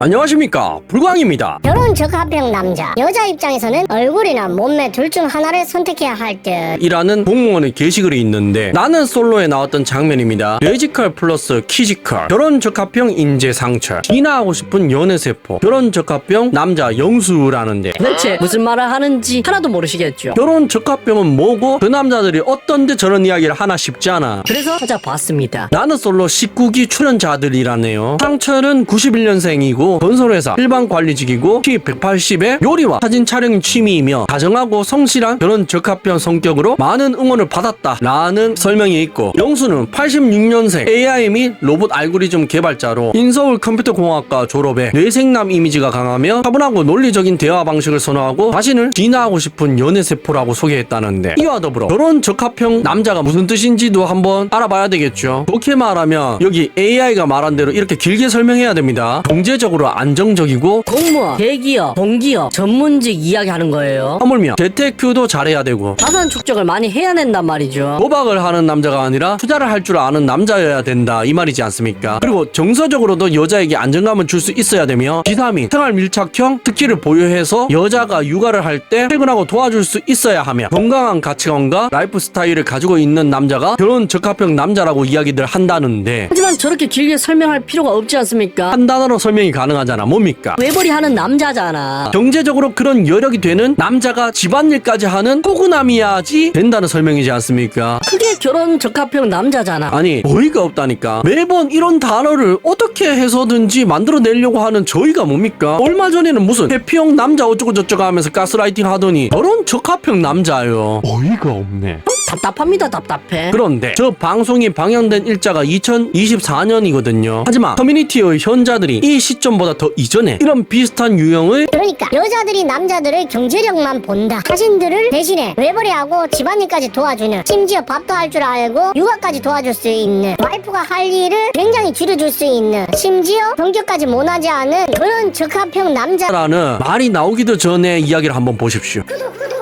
안녕하십니까, 불광입니다. 결혼 적합형 남자. 여자 입장에서는 얼굴이나 몸매 둘 중 하나를 선택해야 할 듯. 이라는 공무원의 게시글이 있는데 나는 솔로에 나왔던 장면입니다. 뇌지컬 플러스 키지컬, 결혼 적합형 인재 상처, 진화하고 싶은 연애세포, 결혼 적합형 남자 영수라는데 도대체 무슨 말을 하는지 하나도 모르시겠죠. 결혼 적합형은 뭐고 그 남자들이 어떤데 저런 이야기를 하나 싶잖아. 그래서 찾아봤습니다. 나는 솔로 19기 출연자들이라네요. 상철은 91년생이고 건설회사 일반 관리직이고 키 180에 요리와 사진 촬영 취미이며 다정하고 성실한 결혼 적합형 성격으로 많은 응원을 받았다 라는 설명이 있고, 영수는 86년생 AI 및 로봇 알고리즘 개발자로 인서울 컴퓨터공학과 졸업해 뇌생남 이미지가 강하며 차분하고 논리적인 대화 방식을 선호하고 자신을 진화하고 싶은 연애세포라고 소개했다는데, 이와 더불어 결혼 적합형 남자가 무슨 뜻인지도 한번 알아봐야 되겠죠. 좋게 말하면 여기 AI가 말한 대로 이렇게 길게 설명해야 됩니다. 경제적으로 안정적이고 공무원, 대기업, 공기업, 전문직 이야기하는 거예요. 하물며 재테크도 잘해야 되고 자산 축적을 많이 해야 된단 말이죠. 도박을 하는 남자가 아니라 투자를 할 줄 아는 남자여야 된다 이 말이지 않습니까? 그리고 정서적으로도 여자에게 안정감을 줄 수 있어야 되며 기사 및 생활 밀착형 스킬을 보유해서 여자가 육아를 할 때 퇴근하고 도와줄 수 있어야 하며 건강한 가치관과 라이프 스타일을 가지고 있는 남자가 결혼 적합형 남자라고 이야기들 한다는데, 하지만 저렇게 길게 설명할 필요가 없지 않습니까? 한 단어로 설명이 가능하잖아. 뭡니까? 외벌이 하는 남자잖아. 경제적으로 그런 여력이 되는 남자가 집안일까지 하는 포근함이야지 된다는 설명이지 않습니까? 그게 결혼 적합형 남자잖아. 아니, 어이가 없다니까. 매번 이런 단어를 어떻게 해서든지 만들어내려고 하는 저희가 뭡니까? 얼마 전에는 무슨 해피형 남자 어쩌고 저쩌고 하면서 가스라이팅 하더니 결혼 적합형 남자요. 어이가 없네. 답답합니다. 답답해. 그런데 저 방송이 방영된 일자가 2024년이거든요. 하지만 커뮤니티의 현자들이 이 시점보다 더 이전에 이런 비슷한 유형의, 그러니까 여자들이 남자들의 경제력만 본다. 자신들을 대신에 외벌이하고 집안일까지 도와주는, 심지어 밥도 할 줄 알고 육아까지 도와줄 수 있는, 와이프가 할 일을 굉장히 줄여줄 수 있는, 심지어 성격까지 모나지 않은 그런 적합형 남자. 라는 말이 나오기도 전에 이야기를 한번 보십시오.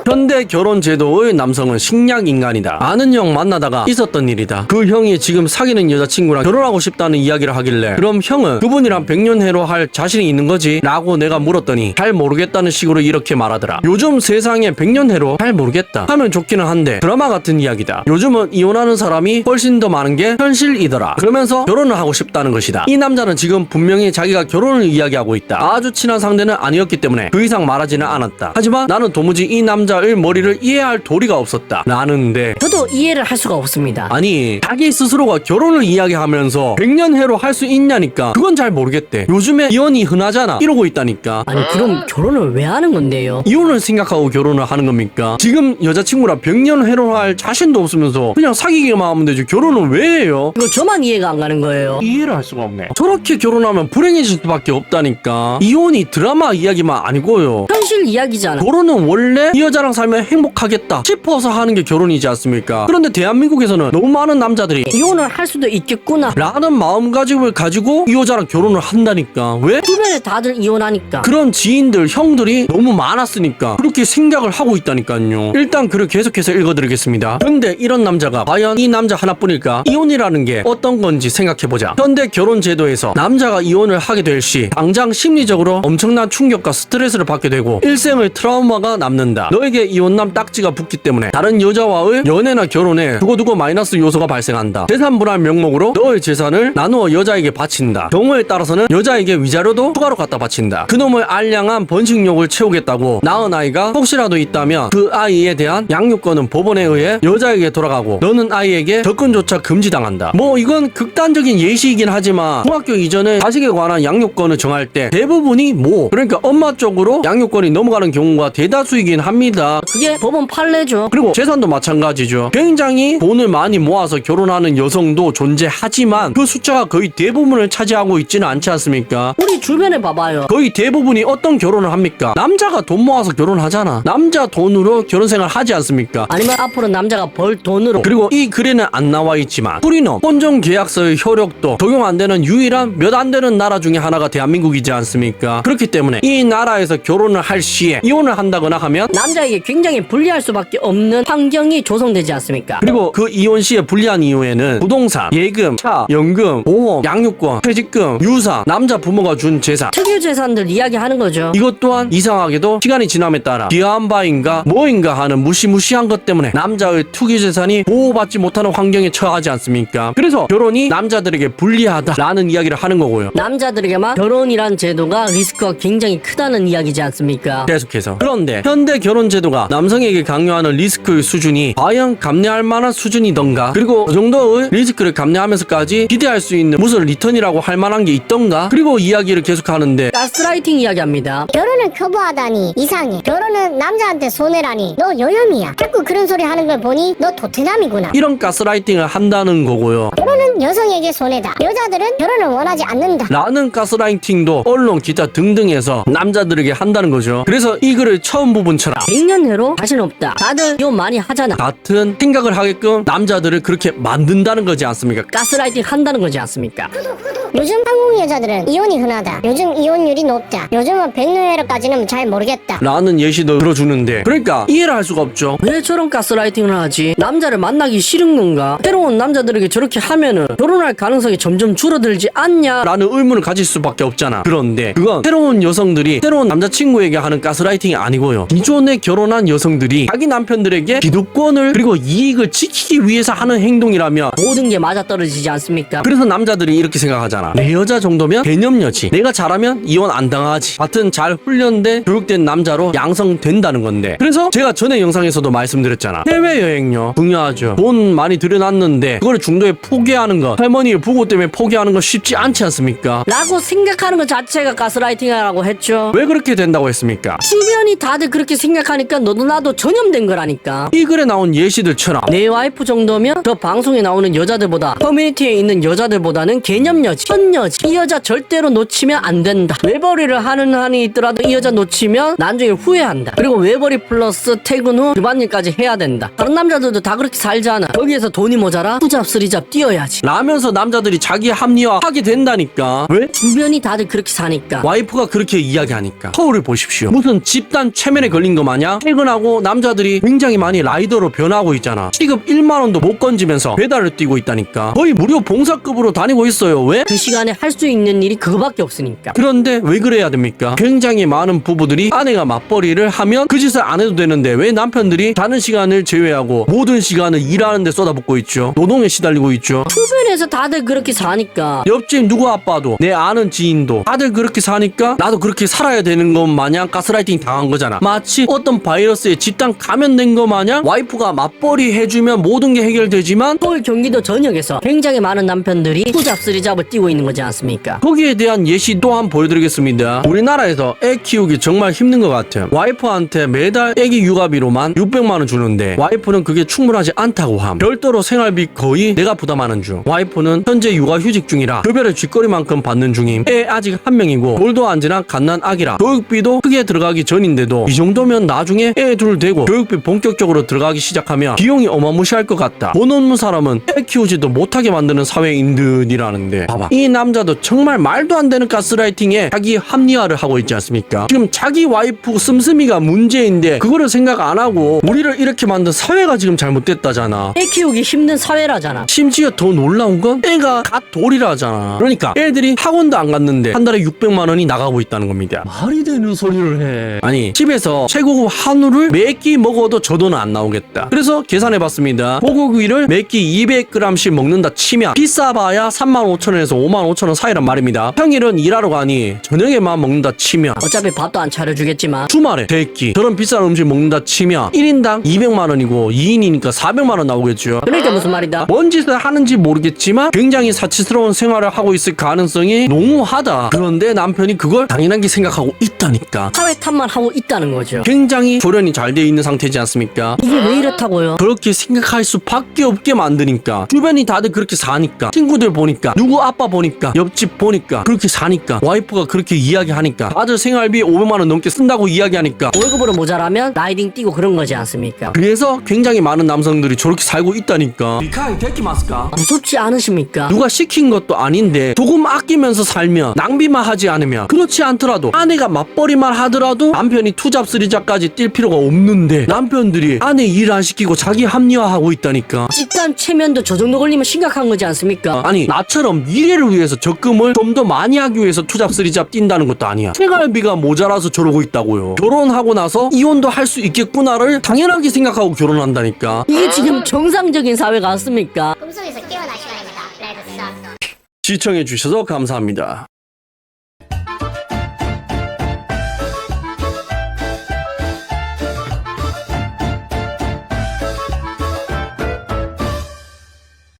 현대 결혼 제도의 남성은 식량 인간이다. 아는 형 만나다가 있었던 일이다. 그 형이 지금 사귀는 여자친구랑 결혼하고 싶다는 이야기를 하길래, 그럼 형은 그분이랑 백년해로 할 자신이 있는 거지? 라고 내가 물었더니 잘 모르겠다는 식으로 이렇게 말하더라. 요즘 세상에 백년해로 잘 모르겠다 하면 좋기는 한데 드라마 같은 이야기다. 요즘은 이혼하는 사람이 훨씬 더 많은 게 현실이더라. 그러면서 결혼을 하고 싶다는 것이다. 이 남자는 지금 분명히 자기가 결혼을 이야기하고 있다. 아주 친한 상대는 아니었기 때문에 그 이상 말하지는 않았다. 하지만 나는 도무지 이 남자의 머리를 이해할 도리가 없었다 라는데, 저도 이해를 할 수가 없습니다. 아니, 자기 스스로가 결혼을 이야기하면서 백년해로 할 수 있냐니까. 그건 잘 모르겠대. 요즘에 이혼이 흔하잖아 이러고 있다니까. 아니 그럼 결혼을 왜 하는 건데요? 이혼을 생각하고 결혼을 하는 겁니까? 지금 여자친구랑 백년해로 할 자신도 없으면서 그냥 사귀기만 하면 되지 결혼을 왜 해요? 이거 저만 이해가 안 가는 거예요. 이해를 할 수가 없네. 저렇게 결혼하면 불행해질 수밖에 없다니까. 이혼이 드라마 이야기만 아니고요, 현실 이야기잖아. 결혼은 원래 이 여자랑 살면 행복하겠다 싶어서 하는 게 결혼이지 않습니까? 그런데 대한민국에서는 너무 많은 남자들이 이혼을 할 수도 있겠구나 라는 마음가짐을 가지고 이 여자랑 결혼을 한다니까. 왜? 주변에 다들 이혼하니까. 그런 지인들, 형들이 너무 많았으니까 그렇게 생각을 하고 있다니까요. 일단 글을 계속해서 읽어드리겠습니다. 근데 이런 남자가 과연 이 남자 하나뿐일까? 이혼이라는 게 어떤 건지 생각해보자. 현대 결혼 제도에서 남자가 이혼을 하게 될 시 당장 심리적으로 엄청난 충격과 스트레스를 받게 되고 일생의 트라우마가 남는다. 너에게 이혼남 딱지가 붙기 때문에 다른 여자와의 연애나 결혼에 두고두고 마이너스 요소가 발생한다. 재산 분할 명목으로 너의 재산을 나누어 여자에게 바친다. 경우에 따라서는 여자에게 위자료도 추가로 갖다 바친다. 그놈의 알량한 번식욕을 채우겠다고 낳은 아이가 혹시라도 있다면 그 아이에 대한 양육권은 법원에 의해 여자에게 돌아가고 너는 아이에게 접근조차 금지당한다. 뭐 이건 극단적인 예시이긴 하지만 중학교 이전에 자식에 관한 양육권을 정할 때 대부분이 그러니까 엄마 쪽으로 양육권이 넘어가는 경우가 대다수이긴 합니다. 그게 법원 판례죠. 그리고 재산도 마찬가지죠. 굉장히 돈을 많이 모아서 결혼하는 여성도 존재하지만 그 숫자가 거의 대부분을 차지하고 있지는 않지 않습니까? 우리 주변에 봐봐요. 거의 대부분이 어떤 결혼을 합니까? 남자가 돈 모아서 결혼하잖아. 남자 돈으로 결혼생활 하지 않습니까? 아니면 앞으로 남자가 벌 돈으로. 그리고 이 글에는 안 나와 있지만 프리넘, 혼종계약서의 효력도 적용 안 되는 유일한 몇 안 되는 나라 중에 하나가 대한민국이지 않습니까? 그렇기 때문에 이 나라에서 결혼을 할 시에 이혼을 한다거나 하면 남자 남자에게 굉장히 불리할 수밖에 없는 환경이 조성되지 않습니까? 그리고 그 이혼 시에 불리한 이유에는 부동산, 예금, 차, 연금, 보험, 양육권, 퇴직금, 유산, 남자 부모가 준 재산, 특유 재산들 이야기하는 거죠. 이것 또한 이상하게도 시간이 지남에 따라 귀한 바인가 뭐인가 하는 무시무시한 것 때문에 남자의 투기 재산이 보호받지 못하는 환경에 처하지 않습니까? 그래서 결혼이 남자들에게 불리하다라는 이야기를 하는 거고요. 남자들에게만 결혼이란 제도가 리스크가 굉장히 크다는 이야기지 않습니까? 계속해서. 그런데 현대 결혼 제도가 남성에게 강요하는 리스크의 수준이 과연 감내할 만한 수준이던가, 그리고 그 정도의 리스크를 감내하면서까지 기대할 수 있는 무슨 리턴이라고 할 만한 게 있던가, 그리고 이야기를 계속하는데 가스라이팅 이야기합니다. 결혼을 표보하다니 이상해. 결혼은 남자한테 손해라니 너 여염이야. 자꾸 그런 소리 하는 걸 보니 너 도태남이구나. 이런 가스라이팅을 한다는 거고요. 결혼은 여성에게 손해다. 여자들은 결혼을 원하지 않는다. 라는 가스라이팅도 언론 기타 등등에서 남자들에게 한다는 거죠. 그래서 이 글의 처음 부분처럼 100년 해로 자신 없다. 다들 이혼 많이 하잖아. 같은 생각을 하게끔 남자들을 그렇게 만든다는 거지 않습니까? 가스라이팅 한다는 거지 않습니까? 요즘 한국 여자들은 이혼이 흔하다. 요즘 이혼율이 높다. 요즘은 백년회로까지는 잘 모르겠다. 라는 예시도 들어주는데, 그러니까 이해를 할 수가 없죠. 왜 저런 가스라이팅을 하지? 남자를 만나기 싫은 건가? 새로운 남자들에게 저렇게 하면은 결혼할 가능성이 점점 줄어들지 않냐? 라는 의문을 가질 수밖에 없잖아. 그런데 그건 새로운 여성들이 새로운 남자친구에게 하는 가스라이팅이 아니고요. 기존에 결혼한 여성들이 자기 남편들에게 기득권을 그리고 이익을 지키기 위해서 하는 행동이라면, 모든 게 맞아떨어지지 않습니까? 그래서 남자들이 이렇게 생각하잖아. 내 여자 정도면 개념녀지. 내가 잘하면 이혼 안 당하지. 같은 잘 훈련된 교육된 남자로 양성된다는 건데, 그래서 제가 전에 영상에서도 말씀드렸잖아. 해외여행요 중요하죠. 돈 많이 들여놨는데 그걸 중도에 포기하는 것, 할머니의 부고 때문에 포기하는 건 쉽지 않지 않습니까? 라고 생각하는 것 자체가 가스라이팅이라고 했죠. 왜 그렇게 된다고 했습니까? 주변이 다들 그렇게 생각하니까 너도 나도 전염된 거라니까. 이 글에 나온 예시들처럼 내 와이프 정도면 저 방송에 나오는 여자들보다, 커뮤니티에 있는 여자들보다는 개념여지, 현여지. 이 여자 절대로 놓치면 안 된다. 외벌이를 하는 한이 있더라도 이 여자 놓치면 나중에 후회한다. 그리고 외벌이 플러스 퇴근 후 집안일까지 해야 된다. 다른 남자들도 다 그렇게 살잖아. 거기에서 돈이 모자라 투잡 쓰리잡 뛰어야지. 라면서 남자들이 자기 합리화하게 된다니까. 왜? 주변이 다들 그렇게 사니까. 와이프가 그렇게 이야기하니까. 서울을 보십시오. 무슨 집단 최면에 걸린 거 마냥 퇴근하고 남자들이 굉장히 많이 라이더로 변하고 있잖아. 시급 1만 원도 못 건지면서 배달을 뛰고 있다니까. 거의 무료 봉사급으로 다니고 있어요. 왜? 그 시간에 할 수 있는 일이 그거밖에 없으니까. 그런데 왜 그래야 됩니까? 굉장히 많은 부부들이 아내가 맞벌이를 하면 그 짓을 안 해도 되는데 왜 남편들이 자는 시간을 제외하고 모든 시간을 일하는 데 쏟아붓고 있죠. 노동에 시달리고 있죠. 주변에서 다들 그렇게 사니까. 옆집 누구 아빠도 내 아는 지인도 다들 그렇게 사니까 나도 그렇게 살아야 되는 것 마냥 가스라이팅 당한 거잖아. 마치 어떤 바이러스에 집단 감염된 것 마냥 와이프가 맞벌이 해주면 모든 게 해결되지만, 서울 경기도 전역에서 굉장히 많은 남편들이 투잡 쓰리잡을 뛰고 있는 거지 않습니까? 거기에 대한 예시 또한 보여드리겠습니다. 우리나라에서 애 키우기 정말 힘든 것 같아요. 와이프한테 매달 애기 육아비로만 600만 원 주는데 와이프는 그게 충분하지 않다고 함. 별도로 생활비 거의 내가 부담하는 중. 와이프는 현재 육아휴직 중이라 급여를 쥐꼬리만큼 받는 중임. 애 아직 한 명이고 돌도 안 지난 갓난 아기라 교육비도 크게 들어가기 전인데도 이 정도면 나중에 애 둘 되고 교육비 본격적으로 들어가기 시작하면 비용이 어마무시할 것 같다. 돈 없는 사람은 애 키우지도 못하게 만드는 사회인들이라는데, 봐봐, 이 남자도 정말 말도 안 되는 가스라이팅에 자기 합리화를 하고 있지 않습니까? 지금 자기 와이프 씀씀이가 문제인데 그거를 생각 안 하고 우리를 이렇게 만든 사회가 지금 잘못됐다잖아. 애 키우기 힘든 사회라잖아. 심지어 더 놀라운 건 애가 갓 돌이라잖아. 그러니까 애들이 학원도 안 갔는데 한 달에 600만 원이 나가고 있다는 겁니다. 말이 되는 소리를 해. 아니, 집에서 최고급 한우를 몇 끼 먹어도 저 돈은 안 나오겠다. 그래서 계산해봤습니다. 소고기를 몇 끼 200g씩 먹는다 치면 비싸봐야 35,000원에서 55,000원 사이란 말입니다. 평일은 일하러 가니 저녁에만 먹는다 치면, 어차피 밥도 안 차려주겠지만 주말에 대끼 저런 비싼 음식 먹는다 치면 1인당 200만 원이고 2인이니까 400만 원 나오겠죠. 그러니까 무슨 말이다. 뭔 짓을 하는지 모르겠지만 굉장히 사치스러운 생활을 하고 있을 가능성이 농후하다. 그런데 남편이 그걸 당연하게 생각하고 있다니까. 사회 탓만 하고 있다는 거죠. 굉장히 조련이 잘 돼 있는 상태지 않습니까? 이게 왜 이렇다고요? 그렇게 생각할 수밖에 없게 만드니까. 주변이 다들 그렇게 사니까, 친구들 보니까, 누구 아빠 보니까, 옆집 보니까 그렇게 사니까, 와이프가 그렇게 이야기하니까, 다들 생활비 500만 원 넘게 쓴다고 이야기하니까 월급으로 모자라면 라이딩 뛰고 그런 거지 않습니까? 그래서 굉장히 많은 남성들이 저렇게 살고 있다니까. 미카이 데키마스까? 무섭지 않으십니까? 누가 시킨 것도 아닌데 조금 아끼면서 살면, 낭비만 하지 않으면, 그렇지 않더라도 아내가 맞벌이만 하더라도 남편이 투잡 쓰리잡까지 뛸 필요가 없는데 남편들이 아내 일 안 시키고 자기 합리화하고 있다니까. 집단 체면도 저 정도 걸리면 심각한 거지 않습니까? 아니 나처럼 미래를 위해서 적금을 좀 더 많이 하기 위해서 투잡 쓰리잡 뛴다는 것도 아니야. 생활비가 모자라서 저러고 있다고요. 결혼하고 나서 이혼도 할 수 있겠구나를 당연하게 생각하고 결혼한다니까. 이게 지금 정상적인 사회 같습니까? 꿈속에서 깨어나 시간입니다. 레드 썬. 시청해주셔서 감사합니다.